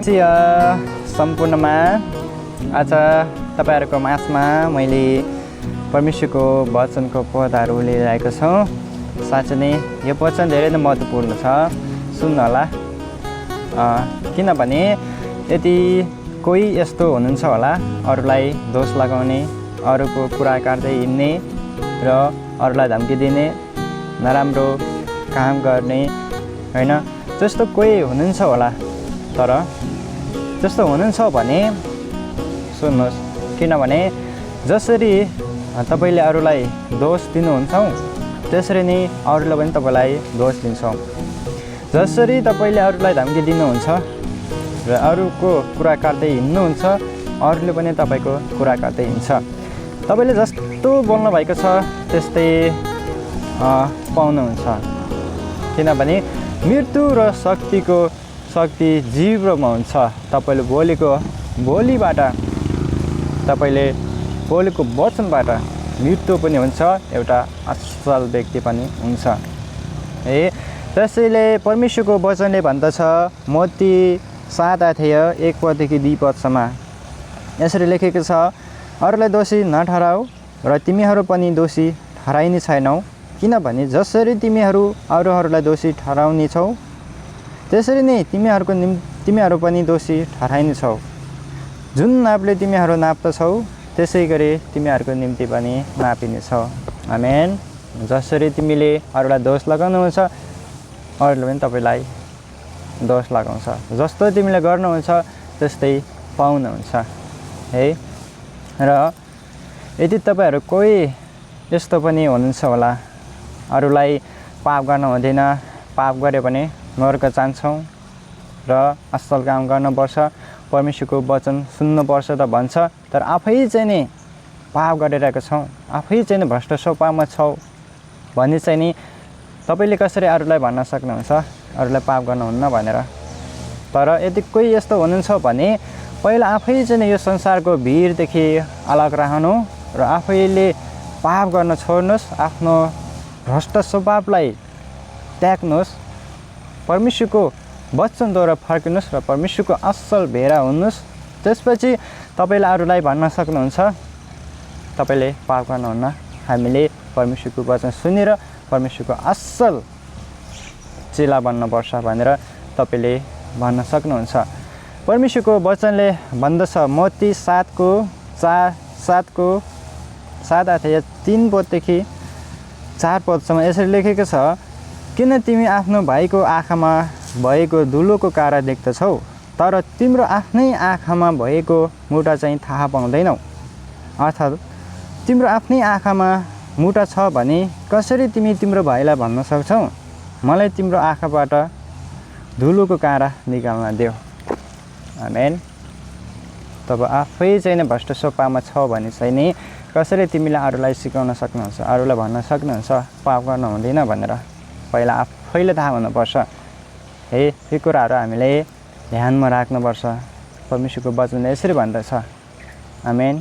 सम्पूर्णमा आज तपाईहरुको माझमा मैले परमेश्वरको वचनको पदहरु लिएर आएको छु। साँच्चै नै यो वचन धेरै नै महत्त्वपूर्ण छ, सुन्नु होला। किनभने यदि कोही यस्तो हुनुहुन्छ होला अरूलाई दोष लगाउने, अरूको कुरा काट्दै हिँड्ने र अरूलाई धम्की दिने, नराम्रो काम गर्ने हैन, जस्तो कोही हुनुहुन्छ होला। तर जस्तो हुनुहुन्छ भने सुन्नुहोस्, किनभने जसरी तपाईले अरूलाई दोष दिनुहुन्छ त्यसरी नै अरूले पनि तपाईलाई दोष दिन्छ। जसरी तपाईले अरूलाई धम्की दिनुहुन्छ र अरूको कुरा काट्दै हिँड्नुहुन्छ, अरूले पनि तपाईको कुरा काट्दै हिँड्छ। तपाईले जस्तो बोल्नु भएको छ त्यस्तै पाउनुहुन्छ। किनभने मृत्यु र शक्ति जीवमा हुन्छ। तपाईले बोलेको बोलीबाट, तपाईले बोलेको वचनबाट मृत्यु पनि हुन्छ, एउटा असल व्यक्ति पनि हुन्छ। त्यसैले परमेश्वरको वचनले भन्दछ मत्ती 7 अध्याय 1 पददेखि 2 पदसम्म यसरी लेखेको छ, अरूलाई दोषी नठहराऊ र तिमीहरू पनि दोषी ठहराइने छैनौ। किनभने जसरी तिमीहरू अरूहरूलाई दोषी ठहराउनेछौ त्यसरी नै तिमीहरू पनि दोषी ठहराइनेछौ। जुन नापले तिमीहरू नाप्दछौ त्यसै गरी तिमीहरूको निम्ति पनि नापिनेछौ। आमेन। जसरी तिमीले अरूलाई दोष लगाउनुहुन्छ अरूले पनि तपाईलाई दोष लगाउँछ। जस्तो तिमीले गर्नुहुन्छ त्यस्तै पाउनुहुन्छ है। र यदि तपाईहरु कोही यस्तो पनि हुनुहुन्छ होला, अरूलाई पाप गर्न हुँदैन, पाप गरे भने नरक जान्छौँ र असल काम गर्नुपर्छ, परमेश्वरको वचन सुन्नुपर्छ त भन्छ, तर आफै चाहिँ नि पाप गरिरहेको छौँ, आफै चाहिँ नि भ्रष्ट स्वभावमा छौँ भने चाहिँ नि तपाईले कसरी अरूलाई भन्न सक्नुहुन्छ अरूलाई पाप गर्नुहुन्न भनेर। तर यदि कोही यस्तो हुनुहुन्छ भने पहिला आफै चाहिँ यो संसारको भिडदेखि अलग रहनु र आफैले पाप गर्न छोड्नुहोस्, आफ्नो भ्रष्ट स्वभावलाई त्याग्नुहोस्, परमेश्वरको वचनद्वारा फर्किनुहोस् र परमेश्वरको असल भेरा हुनुहोस्। त्यसपछि तपाईले अरूलाई भन्न सक्नुहुन्छ तपाईले पाप गर्नुहुन्न, हामीले परमेश्वरको वचन सुनेर परमेश्वरको असल चेला बन्नुपर्छ भनेर तपाईले भन्न सक्नुहुन्छ। परमेश्वरको वचनले भन्दछ मत्ती 7 अध्याय 3 पददेखि 4 पदसम्म यसरी लेखेको छ, किन तिमी आफ्नो भाइको आँखामा भएको धुलोको काँडा देख्दछौ तर तिम्रो आफ्नै आँखामा भएको मुटा चाहिँ थाहा पाउँदैनौ। अर्थात् तिम्रो आफ्नै आँखामा मुटा छ भने कसरी तिमी तिम्रो भाइलाई भन्न सक्छौ मलाई तिम्रो आँखाबाट धुलोको काँडा निकाल्न देऊ। आमेन। तब आफै चाहिँ नि भ्रष्ट स्वभावमा छ भने चाहिँ नि कसरी तिमीले अरूलाई सिकाउन सक्नुहुन्छ, अरूलाई भन्न सक्नुहुन्छ पाप गर्न हुँदैन भनेर। पहिला आफैले थाहा हुनुपर्छ है। यो कुराहरू हामीले ध्यानमा राख्नुपर्छ। परमेश्वरको वचनले यसरी भन्दछ। आमेन।